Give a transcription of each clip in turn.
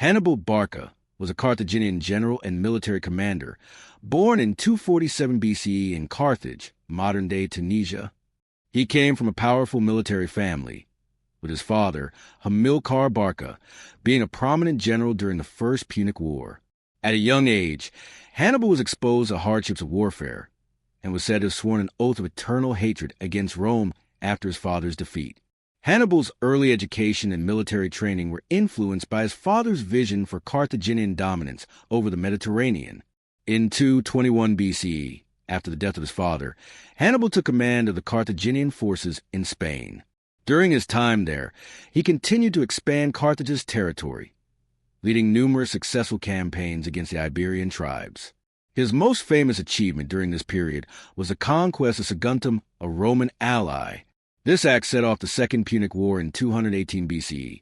Hannibal Barca was a Carthaginian general and military commander, born in 247 BCE in Carthage, modern-day Tunisia. He came from a powerful military family, with his father, Hamilcar Barca, being a prominent general during the First Punic War. At a young age, Hannibal was exposed to hardships of warfare, and was said to have sworn an oath of eternal hatred against Rome after his father's defeat. Hannibal's early education and military training were influenced by his father's vision for Carthaginian dominance over the Mediterranean. In 221 BCE, after the death of his father, Hannibal took command of the Carthaginian forces in Spain. During his time there, he continued to expand Carthage's territory, leading numerous successful campaigns against the Iberian tribes. His most famous achievement during this period was the conquest of Saguntum, a Roman ally. This act set off the Second Punic War in 218 BCE,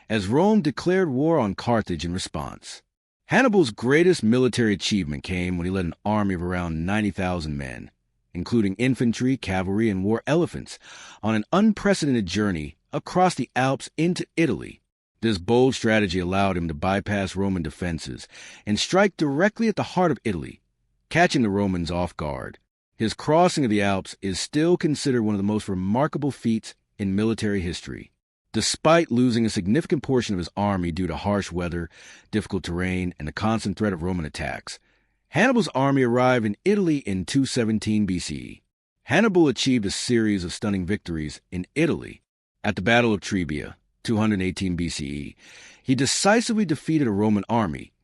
as Rome declared war on Carthage in response. Hannibal's greatest military achievement came when he led an army of around 90,000 men, including infantry, cavalry, and war elephants, on an unprecedented journey across the Alps into Italy. This bold strategy allowed him to bypass Roman defenses and strike directly at the heart of Italy, catching the Romans off guard. His crossing of the Alps is still considered one of the most remarkable feats in military history. Despite losing a significant portion of his army due to harsh weather, difficult terrain, and the constant threat of Roman attacks, Hannibal's army arrived in Italy in 217 BCE. Hannibal achieved a series of stunning victories in Italy. At the Battle of Trebia, 218 BCE, he decisively defeated a Roman army,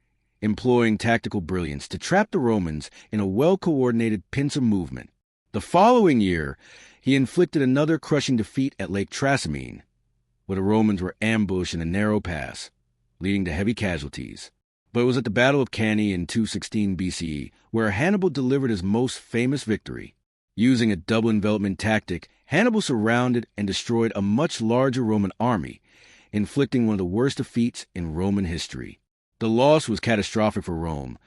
employing tactical brilliance to trap the Romans in a well-coordinated pincer movement. The following year, he inflicted another crushing defeat at Lake Trasimene, where the Romans were ambushed in a narrow pass, leading to heavy casualties. But it was at the Battle of Cannae in 216 BCE where Hannibal delivered his most famous victory. Using a double envelopment tactic, Hannibal surrounded and destroyed a much larger Roman army, inflicting one of the worst defeats in Roman history. The loss was catastrophic for Rome,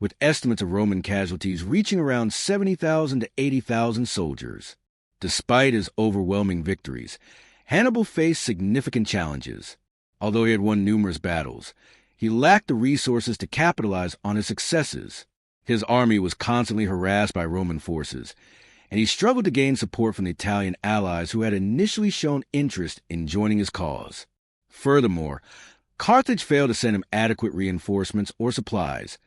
with estimates of Roman casualties reaching around 70,000 to 80,000 soldiers. Despite his overwhelming victories, Hannibal faced significant challenges. Although he had won numerous battles, he lacked the resources to capitalize on his successes. His army was constantly harassed by Roman forces, and he struggled to gain support from the Italian allies who had initially shown interest in joining his cause. Furthermore, Carthage failed to send him adequate reinforcements or supplies,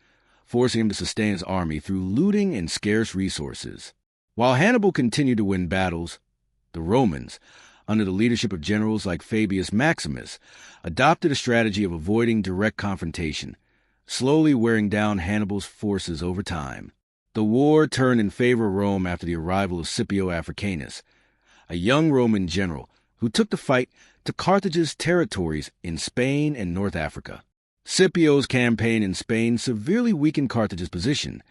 forcing him to sustain his army through looting and scarce resources. While Hannibal continued to win battles, the Romans, under the leadership of generals like Fabius Maximus, adopted a strategy of avoiding direct confrontation, slowly wearing down Hannibal's forces over time. The war turned in favor of Rome after the arrival of Scipio Africanus, a young Roman general who took the fight to Carthage's territories in Spain and North Africa. Scipio's campaign in Spain severely weakened Carthage's position,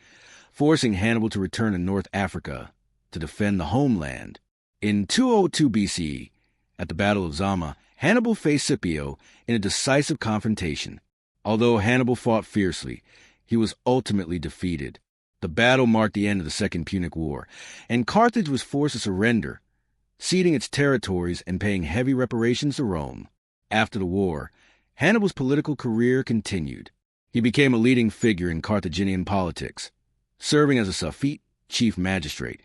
forcing Hannibal to return to North Africa to defend the homeland. In 202 BCE, at the Battle of Zama, Hannibal faced Scipio in a decisive confrontation. Although Hannibal fought fiercely, he was ultimately defeated. The battle marked the end of the Second Punic War, and Carthage was forced to surrender, ceding its territories and paying heavy reparations to Rome. After the war, Hannibal's political career continued. He became a leading figure in Carthaginian politics, serving as a Suffete, chief magistrate,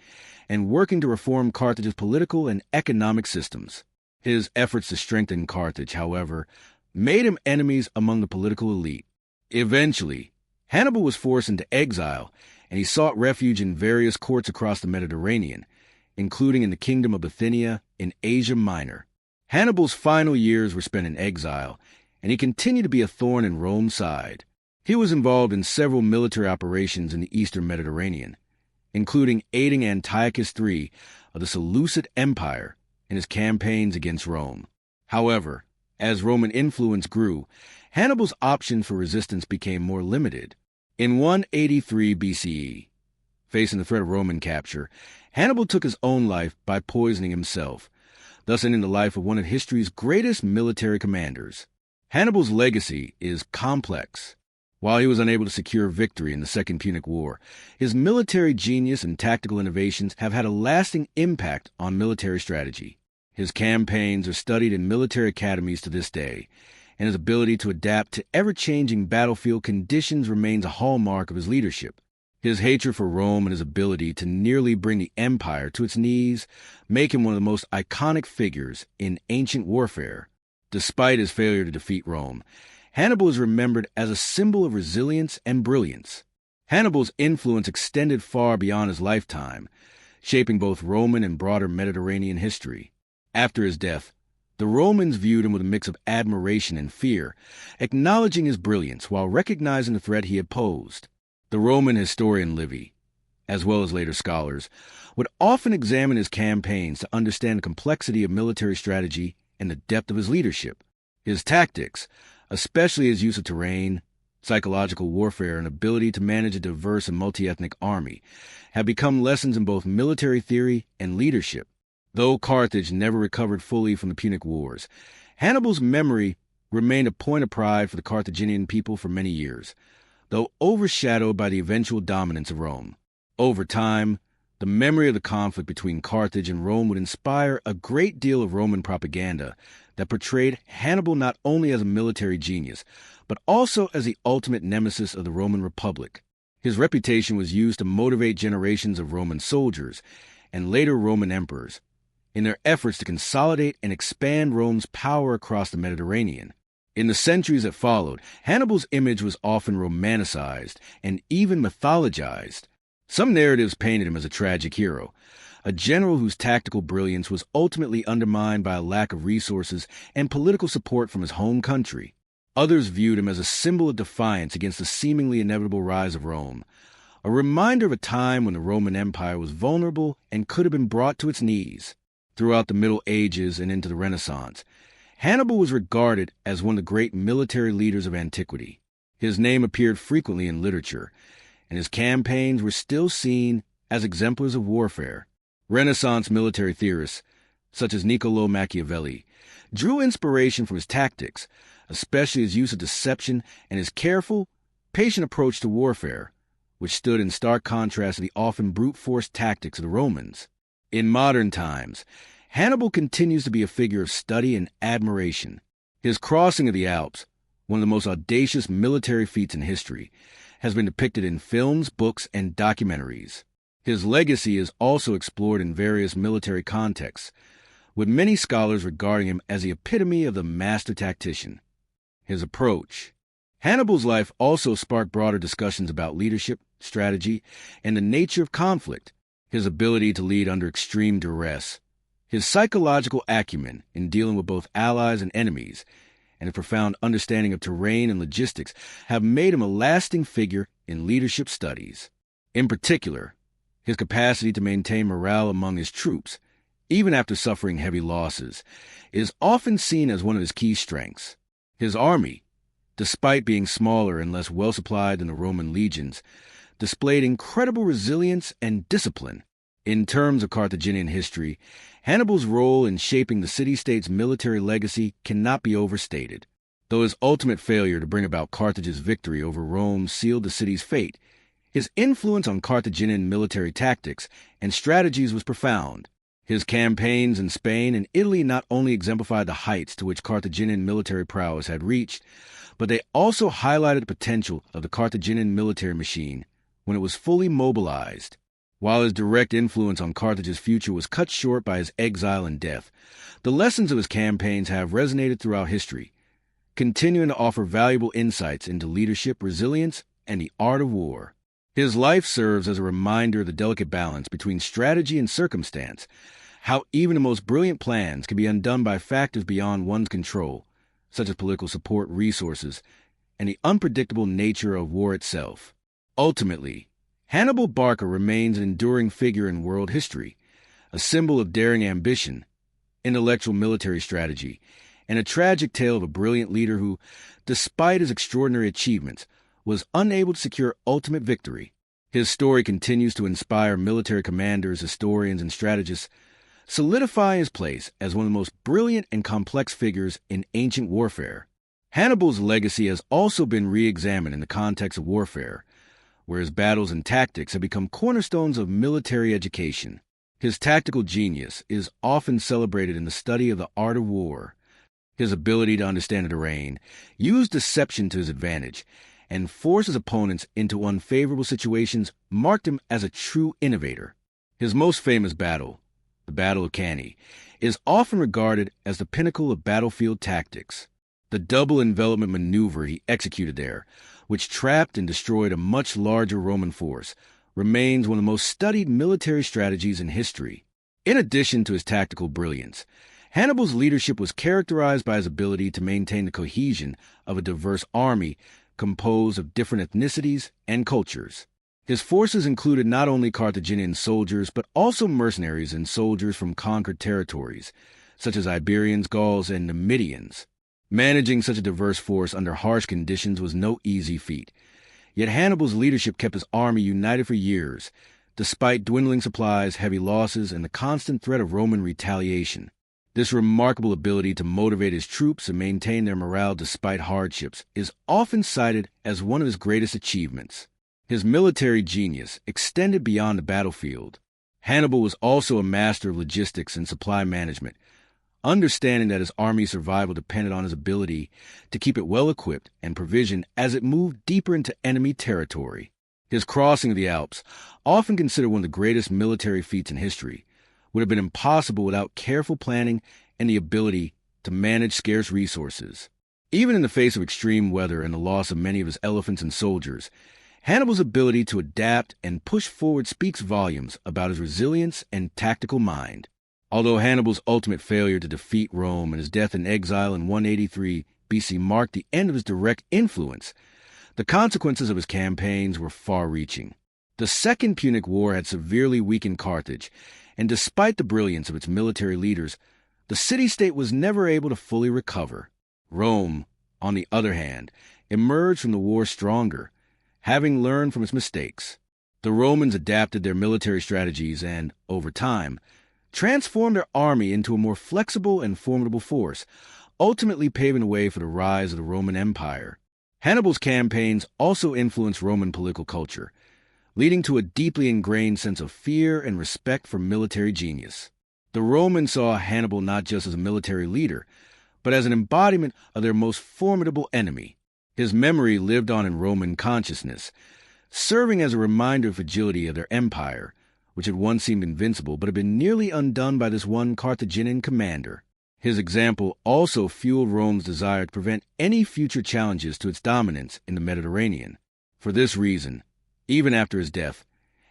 and working to reform Carthage's political and economic systems. His efforts to strengthen Carthage, however, made him enemies among the political elite. Eventually, Hannibal was forced into exile, and he sought refuge in various courts across the Mediterranean, including in the Kingdom of Bithynia in Asia Minor. Hannibal's final years were spent in exile, and he continued to be a thorn in Rome's side. He was involved in several military operations in the eastern Mediterranean, including aiding Antiochus III of the Seleucid Empire in his campaigns against Rome. However, as Roman influence grew, Hannibal's options for resistance became more limited. In 183 BCE, facing the threat of Roman capture, Hannibal took his own life by poisoning himself, thus ending the life of one of history's greatest military commanders. Hannibal's legacy is complex. While he was unable to secure victory in the Second Punic War, his military genius and tactical innovations have had a lasting impact on military strategy. His campaigns are studied in military academies to this day, and his ability to adapt to ever-changing battlefield conditions remains a hallmark of his leadership. His hatred for Rome and his ability to nearly bring the empire to its knees make him one of the most iconic figures in ancient warfare. Despite his failure to defeat Rome, Hannibal is remembered as a symbol of resilience and brilliance. Hannibal's influence extended far beyond his lifetime, shaping both Roman and broader Mediterranean history. After his death, the Romans viewed him with a mix of admiration and fear, acknowledging his brilliance while recognizing the threat he had posed. The Roman historian Livy, as well as later scholars, would often examine his campaigns to understand the complexity of military strategy and the depth of his leadership. His tactics, especially his use of terrain, psychological warfare, and ability to manage a diverse and multi-ethnic army, have become lessons in both military theory and leadership. Though Carthage never recovered fully from the Punic Wars, Hannibal's memory remained a point of pride for the Carthaginian people for many years, though overshadowed by the eventual dominance of Rome. Over time, the memory of the conflict between Carthage and Rome would inspire a great deal of Roman propaganda that portrayed Hannibal not only as a military genius, but also as the ultimate nemesis of the Roman Republic. His reputation was used to motivate generations of Roman soldiers and later Roman emperors in their efforts to consolidate and expand Rome's power across the Mediterranean. In the centuries that followed, Hannibal's image was often romanticized and even mythologized. Some narratives painted him as a tragic hero, a general whose tactical brilliance was ultimately undermined by a lack of resources and political support from his home country. Others viewed him as a symbol of defiance against the seemingly inevitable rise of Rome, a reminder of a time when the Roman Empire was vulnerable and could have been brought to its knees. Throughout the Middle Ages and into the Renaissance, Hannibal was regarded as one of the great military leaders of antiquity. His name appeared frequently in literature, and his campaigns were still seen as exemplars of warfare. Renaissance military theorists, such as Niccolò Machiavelli, drew inspiration from his tactics, especially his use of deception and his careful, patient approach to warfare, which stood in stark contrast to the often brute-force tactics of the Romans. In modern times, Hannibal continues to be a figure of study and admiration. His crossing of the Alps, one of the most audacious military feats in history, has been depicted in films, books, and documentaries. His legacy is also explored in various military contexts, with many scholars regarding him as the epitome of the master tactician. His approach. Hannibal's life also sparked broader discussions about leadership, strategy, and the nature of conflict. His ability to lead under extreme duress, his psychological acumen in dealing with both allies and enemies, and a profound understanding of terrain and logistics have made him a lasting figure in leadership studies. In particular, his capacity to maintain morale among his troops, even after suffering heavy losses, is often seen as one of his key strengths. His army, despite being smaller and less well-supplied than the Roman legions, displayed incredible resilience and discipline. In terms of Carthaginian history, Hannibal's role in shaping the city-state's military legacy cannot be overstated. Though his ultimate failure to bring about Carthage's victory over Rome sealed the city's fate, his influence on Carthaginian military tactics and strategies was profound. His campaigns in Spain and Italy not only exemplified the heights to which Carthaginian military prowess had reached, but they also highlighted the potential of the Carthaginian military machine when it was fully mobilized. While his direct influence on Carthage's future was cut short by his exile and death, the lessons of his campaigns have resonated throughout history, continuing to offer valuable insights into leadership, resilience, and the art of war. His life serves as a reminder of the delicate balance between strategy and circumstance, how even the most brilliant plans can be undone by factors beyond one's control, such as political support, resources, and the unpredictable nature of war itself. Ultimately, Hannibal Barca remains an enduring figure in world history, a symbol of daring ambition, intellectual military strategy, and a tragic tale of a brilliant leader who, despite his extraordinary achievements, was unable to secure ultimate victory. His story continues to inspire military commanders, historians, and strategists, solidifying his place as one of the most brilliant and complex figures in ancient warfare. Hannibal's legacy has also been re-examined in the context of warfare, where his battles and tactics have become cornerstones of military education. His tactical genius is often celebrated in the study of the art of war, His ability to understand the terrain, use deception to his advantage, and force his opponents into unfavorable situations marked him as a true innovator. His most famous battle, the Battle of Cannae, is often regarded as the pinnacle of battlefield tactics. The double envelopment maneuver he executed there, which trapped and destroyed a much larger Roman force, remains one of the most studied military strategies in history. In addition to his tactical brilliance, Hannibal's leadership was characterized by his ability to maintain the cohesion of a diverse army composed of different ethnicities and cultures. His forces included not only Carthaginian soldiers, but also mercenaries and soldiers from conquered territories, such as Iberians, Gauls, and Numidians. Managing such a diverse force under harsh conditions was no easy feat. Yet Hannibal's leadership kept his army united for years, despite dwindling supplies, heavy losses, and the constant threat of Roman retaliation. This remarkable ability to motivate his troops and maintain their morale despite hardships is often cited as one of his greatest achievements. His military genius extended beyond the battlefield. Hannibal was also a master of logistics and supply management, understanding that his army's survival depended on his ability to keep it well-equipped and provisioned as it moved deeper into enemy territory. His crossing of the Alps, often considered one of the greatest military feats in history, would have been impossible without careful planning and the ability to manage scarce resources. Even in the face of extreme weather and the loss of many of his elephants and soldiers, Hannibal's ability to adapt and push forward speaks volumes about his resilience and tactical mind. Although Hannibal's ultimate failure to defeat Rome and his death in exile in 183 BC marked the end of his direct influence, the consequences of his campaigns were far-reaching. The Second Punic War had severely weakened Carthage, and despite the brilliance of its military leaders, the city-state was never able to fully recover. Rome, on the other hand, emerged from the war stronger, having learned from its mistakes. The Romans adapted their military strategies and, over time, transformed their army into a more flexible and formidable force, ultimately paving the way for the rise of the Roman Empire. Hannibal's campaigns also influenced Roman political culture, leading to a deeply ingrained sense of fear and respect for military genius. The Romans saw Hannibal not just as a military leader, but as an embodiment of their most formidable enemy. His memory lived on in Roman consciousness, serving as a reminder of the fragility of their empire, which had once seemed invincible but had been nearly undone by this one Carthaginian commander. His example also fueled Rome's desire to prevent any future challenges to its dominance in the Mediterranean. For this reason, even after his death,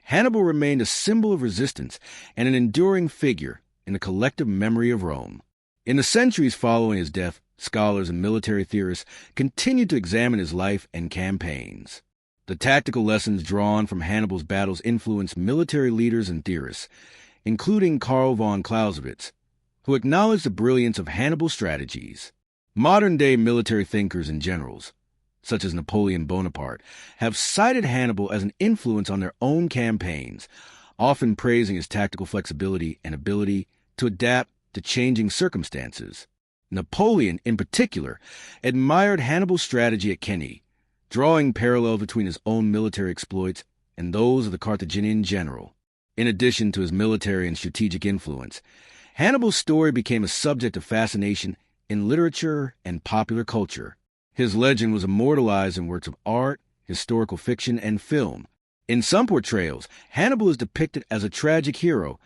Hannibal remained a symbol of resistance and an enduring figure in the collective memory of Rome. In the centuries following his death, scholars and military theorists continued to examine his life and campaigns. The tactical lessons drawn from Hannibal's battles influenced military leaders and theorists, including Karl von Clausewitz, who acknowledged the brilliance of Hannibal's strategies. Modern-day military thinkers and generals, such as Napoleon Bonaparte, have cited Hannibal as an influence on their own campaigns, often praising his tactical flexibility and ability to adapt to changing circumstances. Napoleon, in particular, admired Hannibal's strategy at Cannae, drawing parallels between his own military exploits and those of the Carthaginian general. In addition to his military and strategic influence, Hannibal's story became a subject of fascination in literature and popular culture. His legend was immortalized in works of art, historical fiction, and film. In some portrayals, Hannibal is depicted as a tragic hero,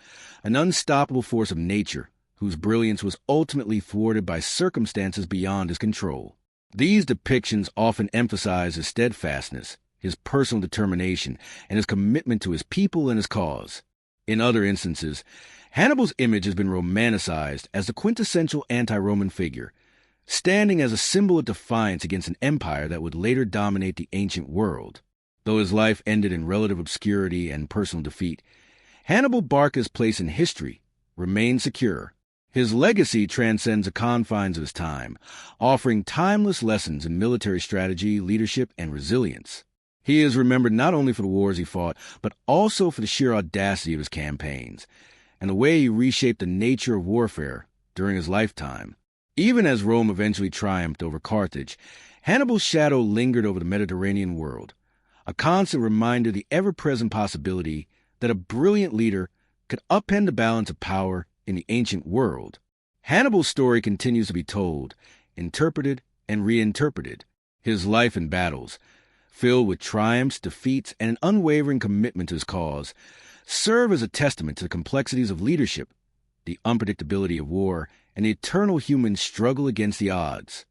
an unstoppable force of nature, whose brilliance was ultimately thwarted by circumstances beyond his control. These depictions often emphasize his steadfastness, his personal determination, and his commitment to his people and his cause. In other instances, Hannibal's image has been romanticized as the quintessential anti-Roman figure, standing as a symbol of defiance against an empire that would later dominate the ancient world. Though his life ended in relative obscurity and personal defeat, Hannibal Barca's place in history remains secure. His legacy transcends the confines of his time, offering timeless lessons in military strategy, leadership, and resilience. He is remembered not only for the wars he fought, but also for the sheer audacity of his campaigns, and the way he reshaped the nature of warfare during his lifetime. Even as Rome eventually triumphed over Carthage, Hannibal's shadow lingered over the Mediterranean world, a constant reminder of the ever-present possibility that a brilliant leader could upend the balance of power in the ancient world. Hannibal's story continues to be told, interpreted, and reinterpreted. His life and battles, filled with triumphs, defeats, and an unwavering commitment to his cause, serve as a testament to the complexities of leadership, the unpredictability of war, and the eternal human struggle against the odds.